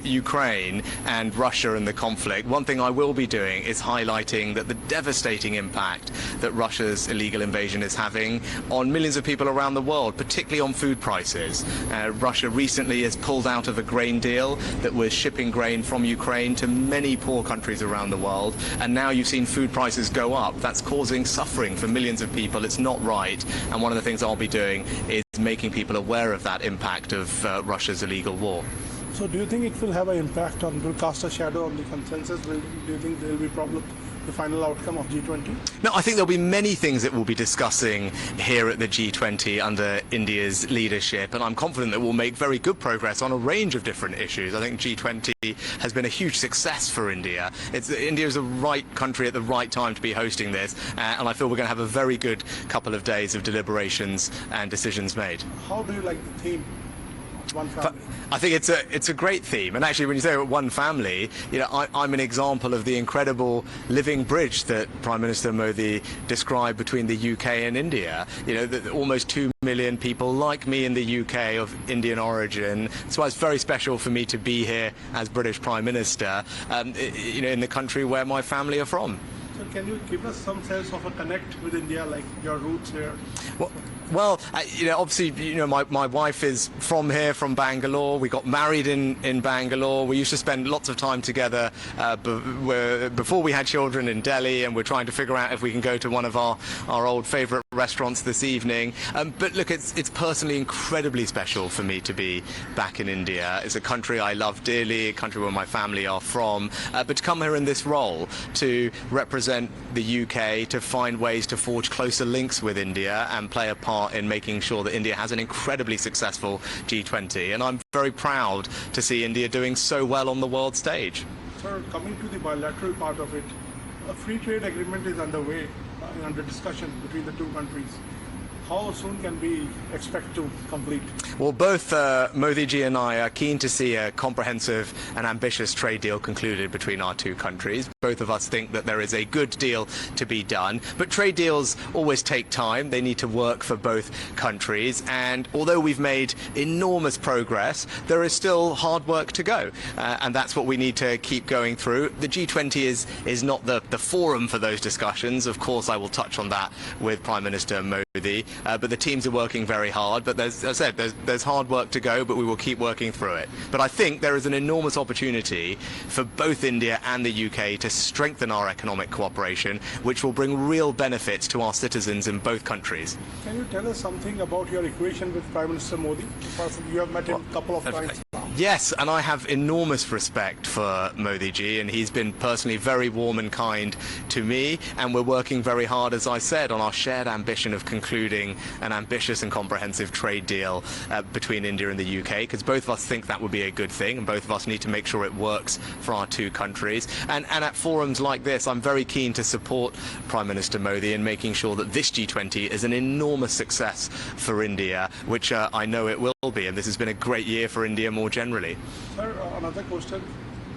Ukraine and Russia and the conflict, one thing I will be doing is highlighting that the devastating impact that Russia's illegal invasion is having on millions of people around the world, particularly on food prices. Russia recently has pulled out of a grain deal that was shipping grain from Ukraine to many poor countries around the world, and now you've seen food prices go up. That's causing suffering for millions of people. It's not right, and one of the things I'll be doing is making people aware of that impact of Russia's illegal war. So do you think it will have an impact on, will cast a shadow on the consensus? Do you think there will be a problem, the final outcome of G20? No, I think there'll be many things that we'll be discussing here at the G20 under India's leadership, and I'm confident that we'll make very good progress on a range of different issues. I think G20 has been a huge success for India. India is the right country at the right time to be hosting this, and I feel we're going to have a very good couple of days of deliberations and decisions made. How do you like the theme? One family. I think it's a great theme, and actually when you say one family, I'm an example of the incredible living bridge that Prime Minister Modi described between the UK and India. Almost 2 million people like me in the UK of Indian origin. That's why it's very special for me to be here as British Prime Minister, in the country where my family are from. So can you give us some sense of a connect with India, like your roots here? Well, obviously, my wife is from here, from Bangalore. We got married in Bangalore. We used to spend lots of time together before we had children in Delhi, and we're trying to figure out if we can go to one of our old favourite restaurants this evening. But look, it's personally incredibly special for me to be back in India. It's a country I love dearly, a country where my family are from. But to come here in this role, to represent the UK, to find ways to forge closer links with India and play a part in making sure that India has an incredibly successful G20, and I'm very proud to see India doing so well on the world stage. Sir, coming to the bilateral part of it, a free trade agreement is underway, under discussion between the two countries. How soon can we expect to complete? Well, both Modi ji and I are keen to see a comprehensive and ambitious trade deal concluded between our two countries. Both of us think that there is a good deal to be done, but trade deals always take time. They need to work for both countries, and although we've made enormous progress, there is still hard work to go, and that's what we need to keep going through. The G20 is not the forum for those discussions. Of course, I will touch on that with Prime Minister Modi. But the teams are working very hard. But as I said, there's hard work to go, but we will keep working through it. But I think there is an enormous opportunity for both India and the UK to strengthen our economic cooperation, which will bring real benefits to our citizens in both countries. Can you tell us something about your equation with Prime Minister Modi? Because you have met him a couple of times. Yes, and I have enormous respect for Modi ji, and he's been personally very warm and kind to me, and we're working very hard, as I said, on our shared ambition of concluding an ambitious and comprehensive trade deal between India and the UK, because both of us think that would be a good thing, and both of us need to make sure it works for our two countries. And at forums like this, I'm very keen to support Prime Minister Modi in making sure that this G20 is an enormous success for India, which I know it will be, and this has been a great year for India more generally. Sir, another question.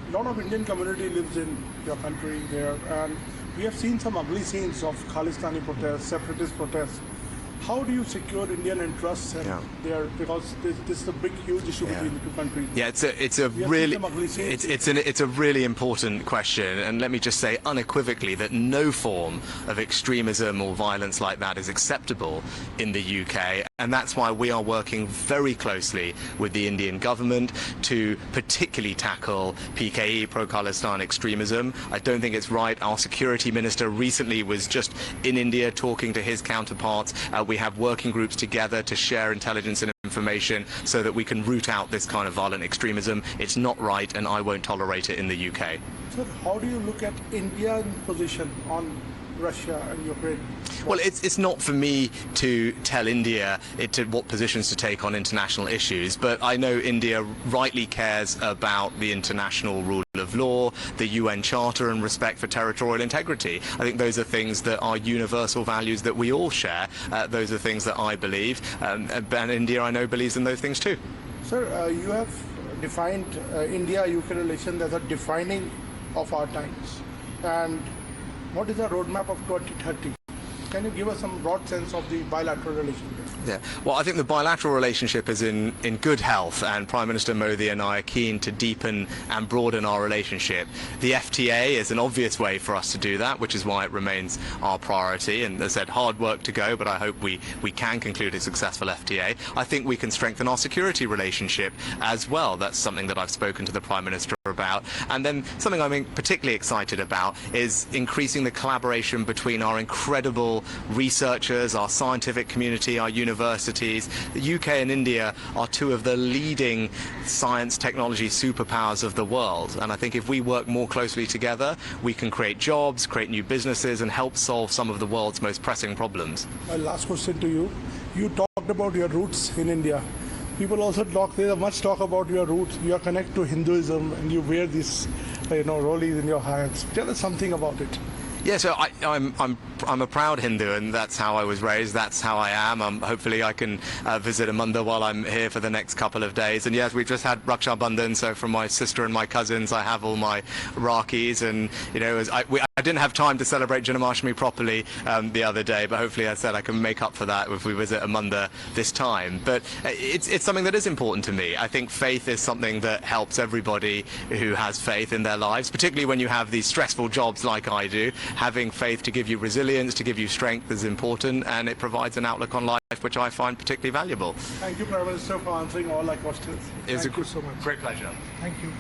A lot of Indian community lives in your country there, and we have seen some ugly scenes of Khalistani protests, separatist protests. How do you secure Indian interests there? Because this is a big, huge issue between the two countries. Yeah, it's a really important question, and let me just say unequivocally that no form of extremism or violence like that is acceptable in the UK, and that's why we are working very closely with the Indian government to particularly tackle PKE, pro-Khalistani extremism. I don't think it's right. Our security minister recently was just in India talking to his counterparts. We have working groups together to share intelligence and information so that we can root out this kind of violent extremism. It's not right, and I won't tolerate it in the UK. So how do you look at India's position on Russia and Ukraine? Well, it's not for me to tell India what positions to take on international issues, but I know India rightly cares about the international rule of law, the UN Charter, and respect for territorial integrity. I think those are things that are universal values that we all share. Those are things that I believe, and India, I know, believes in those things too. Sir, you have defined India-UK relations as a defining of our times. And what is the roadmap of 2030? Can you give us some broad sense of the bilateral relationship? Yeah. Well, I think the bilateral relationship is in good health, and Prime Minister Modi and I are keen to deepen and broaden our relationship. The FTA is an obvious way for us to do that, which is why it remains our priority. And as I said, hard work to go, but I hope we can conclude a successful FTA. I think we can strengthen our security relationship as well. That's something that I've spoken to the Prime Minister about. And then something I'm particularly excited about is increasing the collaboration between our incredible researchers, our scientific community, our universities. The UK and India are two of the leading science technology superpowers of the world. And I think if we work more closely together, we can create jobs, create new businesses, and help solve some of the world's most pressing problems. My last question to you. You talked about your roots in India. People also there's much talk about your roots. You are connected to Hinduism and you wear these, rolis in your hands. Tell us something about it. Yeah, so I'm a proud Hindu, and that's how I was raised. That's how I am. Hopefully, I can visit a mandir while I'm here for the next couple of days. And yes, we've just had Raksha Bandhan, so from my sister and my cousins, I have all my Rakis. And I didn't have time to celebrate Janmashtami properly the other day, but hopefully, as I said, I can make up for that if we visit a mandir this time. But it's something that is important to me. I think faith is something that helps everybody who has faith in their lives, particularly when you have these stressful jobs like I do. Having faith to give you resilience, to give you strength is important, and it provides an outlook on life which I find particularly valuable. Thank you, Prime Minister, for answering all our questions. Thank you so much. Great pleasure. Thank you.